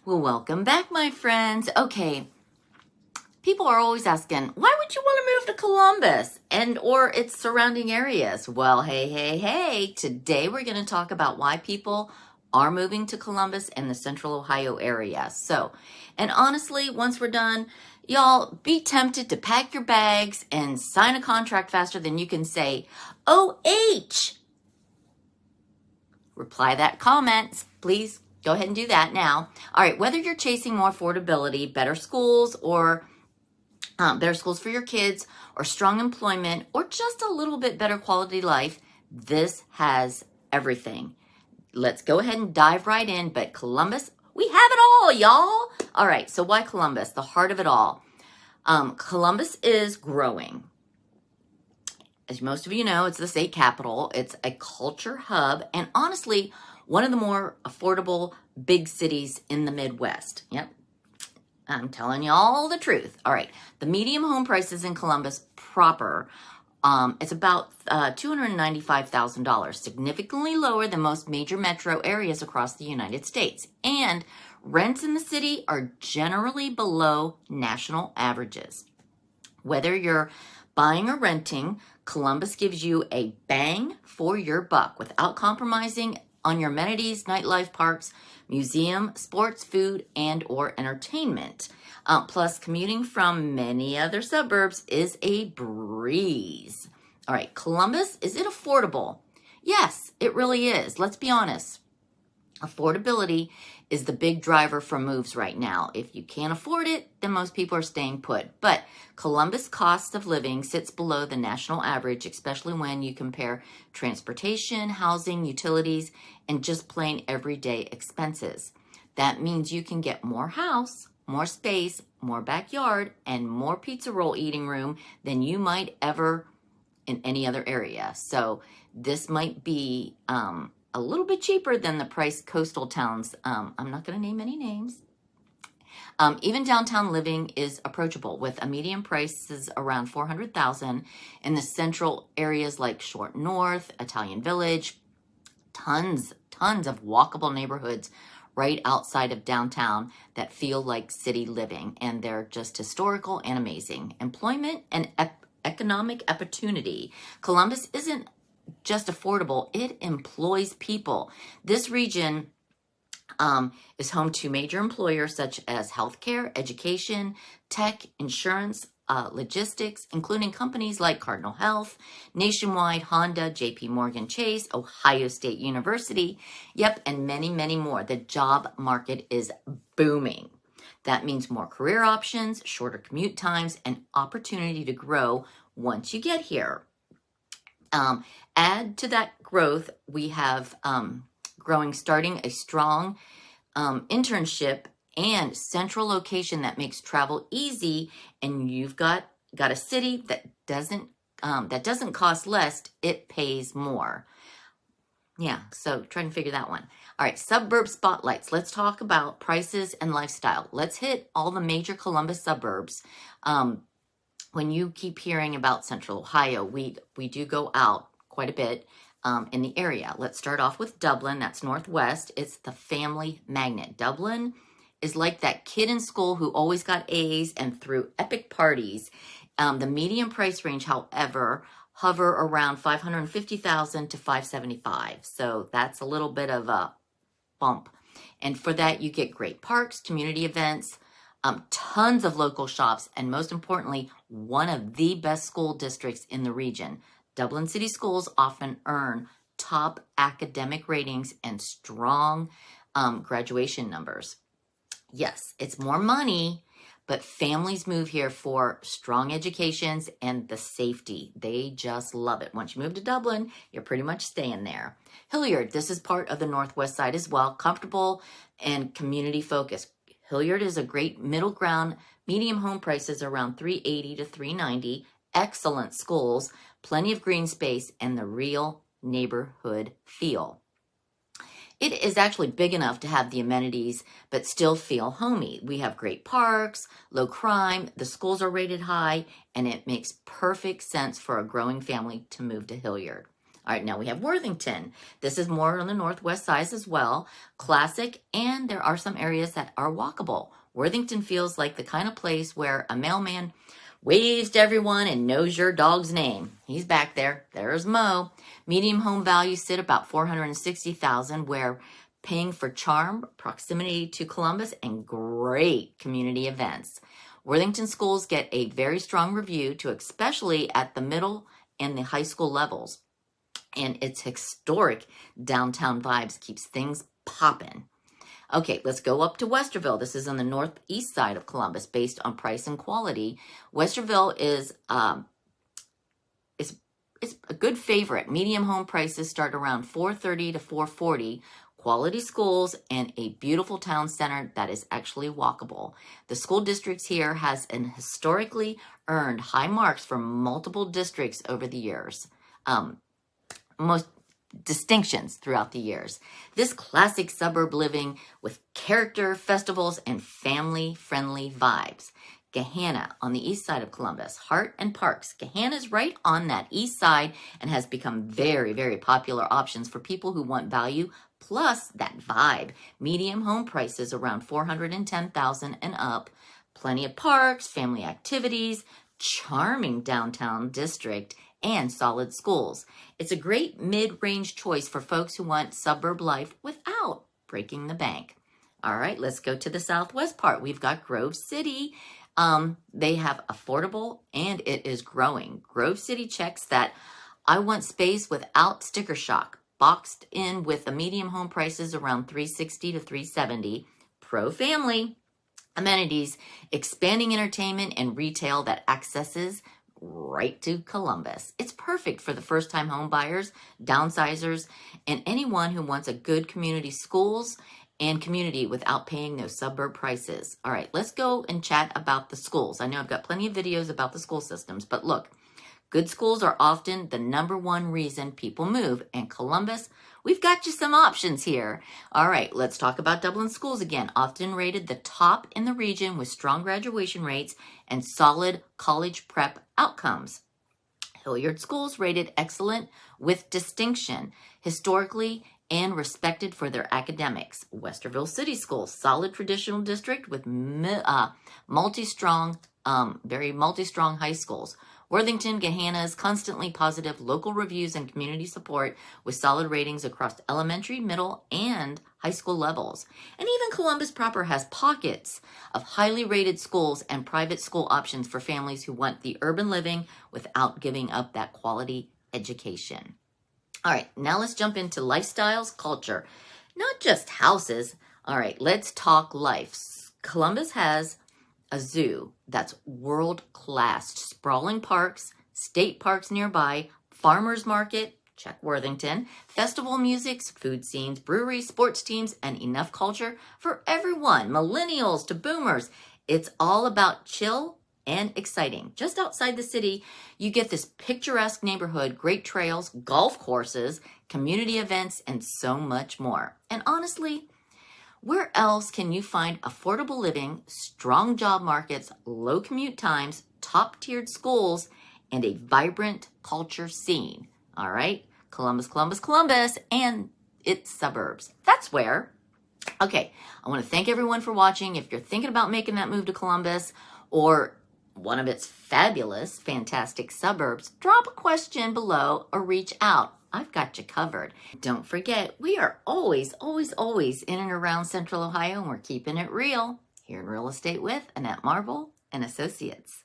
Well, welcome back, my friends. Okay, people are always asking, why would you want to move to Columbus or its surrounding areas? Well, hey, today we're going to talk about why people are moving to Columbus and the Central Ohio area. And honestly, once we're done, y'all be tempted to pack your bags and sign a contract faster than you can say, OH. Reply that comment, please. Go ahead and do that now. All right, whether you're chasing more affordability, better schools, or better schools for your kids, or strong employment, or just a little bit better quality life, this has everything. Let's go ahead and dive right in. But Columbus, we have it all, y'all. All right, so why Columbus? The heart of it all. Columbus is growing. As most of you know, it's the state capital. It's a culture hub, and honestly, one of the more affordable big cities in the Midwest. Yep, I'm telling you all the truth. All right, the median home prices in Columbus proper, it's about $295,000, significantly lower than most major metro areas across the United States. And rents in the city are generally below national averages. Whether you're buying or renting, Columbus gives you a bang for your buck without compromising on your amenities, nightlife, parks, museum, sports, food, and or entertainment. Plus, commuting from many other suburbs is a breeze. All right, Columbus, is it affordable? Yes, it really is. Let's be honest. Affordability is the big driver for moves right now. If you can't afford it, then most people are staying put. But Columbus cost of living sits below the national average, especially when you compare transportation, housing, utilities, and just plain everyday expenses. That means you can get more house, more space, more backyard, and more pizza roll eating room than you might ever in any other area. So this might be a little bit cheaper than the price coastal towns. I'm not going to name any names. Even downtown living is approachable with a median prices around $400,000 in the central areas like Short North, Italian Village, tons of walkable neighborhoods right outside of downtown that feel like city living, and they're just historical and amazing. Employment and economic opportunity. Columbus isn't just affordable, it employs people. This region is home to major employers such as healthcare, education, tech, insurance, logistics, including companies like Cardinal Health, Nationwide, Honda, JP Morgan Chase, Ohio State University, yep, and many more. The job market is booming. That means more career options, shorter commute times, and opportunity to grow once you get here. Add to that growth, we have starting a strong internship and central location that makes travel easy, and you've got a city that doesn't cost less, it pays more. Yeah, so try and figure that one. All right, suburb spotlights. Let's talk about prices and lifestyle. Let's hit all the major Columbus suburbs. When you keep hearing about Central Ohio, we do go out quite a bit in the area. Let's start off with Dublin. That's northwest. It's the family magnet. Dublin is like that kid in school who always got A's and threw epic parties. The median price range, however, hover around $550,000 to $575,000. So that's a little bit of a bump. And for that, you get great parks, community events, tons of local shops, and most importantly, one of the best school districts in the region. Dublin City Schools often earn top academic ratings and strong graduation numbers. Yes, it's more money, but families move here for strong educations and the safety. They just love it. Once you move to Dublin, you're pretty much staying there. Hilliard, this is part of the northwest side as well, comfortable and community focused. Hilliard is a great middle ground, medium home prices around $380,000 to $390,000, excellent schools, plenty of green space, and the real neighborhood feel. It is actually big enough to have the amenities, but still feel homey. We have great parks, low crime, the schools are rated high, and it makes perfect sense for a growing family to move to Hilliard. All right, now we have Worthington. This is more on the northwest side as well. Classic, and there are some areas that are walkable. Worthington feels like the kind of place where a mailman waves to everyone and knows your dog's name. He's back there. There's Mo. Medium home values sit about $460,000, where paying for charm, proximity to Columbus, and great community events. Worthington schools get a very strong review, too, especially at the middle and the high school levels. And its historic downtown vibes keeps things popping. Okay, let's go up to Westerville. This is on the northeast side of Columbus, based on price and quality. Westerville is it's a good favorite. Medium home prices start around $430 to $440. Quality schools and a beautiful town center that is actually walkable. The school districts here has an historically earned high marks for multiple districts over the years. Most distinctions throughout the years. This classic suburb living with character, festivals, and family-friendly vibes. Gahanna on the east side of Columbus. Hart and Parks. Gahanna is right on that east side and has become very, very popular options for people who want value plus that vibe. Medium home prices around $410,000 and up. Plenty of parks, family activities, charming downtown district, and solid schools. It's a great mid-range choice for folks who want suburb life without breaking the bank. All right, let's go to the southwest part. We've got Grove City. They have affordable, and it is growing. Grove City checks that I want space without sticker shock. Boxed in with the medium home prices around $360 to $370. Pro family amenities, expanding entertainment, and retail that accesses right to Columbus. It's perfect for the first-time home buyers, downsizers, and anyone who wants a good community schools and community without paying those suburb prices. All right, let's go and chat about the schools. I know I've got plenty of videos about the school systems, but look, good schools are often the #1 reason people move. And Columbus, we've got you some options here. All right, let's talk about Dublin schools again. Often rated the top in the region with strong graduation rates and solid college prep outcomes. Hilliard schools rated excellent with distinction, historically and respected for their academics. Westerville City Schools, solid traditional district with multi-strong, very multi-strong high schools. Worthington, Gahanna's constantly positive local reviews and community support with solid ratings across elementary, middle, and high school levels. And even Columbus proper has pockets of highly rated schools and private school options for families who want the urban living without giving up that quality education. All right, now let's jump into lifestyles, culture, not just houses. All right, let's talk life. Columbus has a zoo that's world-class, sprawling parks, state parks nearby, farmers market, check Worthington, festival musics, food scenes, breweries, sports teams, and enough culture for everyone, millennials to boomers. It's all about chill and exciting. Just outside the city, you get this picturesque neighborhood, great trails, golf courses, community events, and so much more. And honestly, where else can you find affordable living, strong job markets, low commute times, top-tiered schools, and a vibrant culture scene? All right, Columbus, Columbus, Columbus, and its suburbs. That's where. Okay, I want to thank everyone for watching. If you're thinking about making that move to Columbus or one of its fabulous, fantastic suburbs, drop a question below or reach out. I've got you covered. Don't forget, we are always, always, always in and around Central Ohio, and we're keeping it real here in Real Estate with Annette Marble and Associates.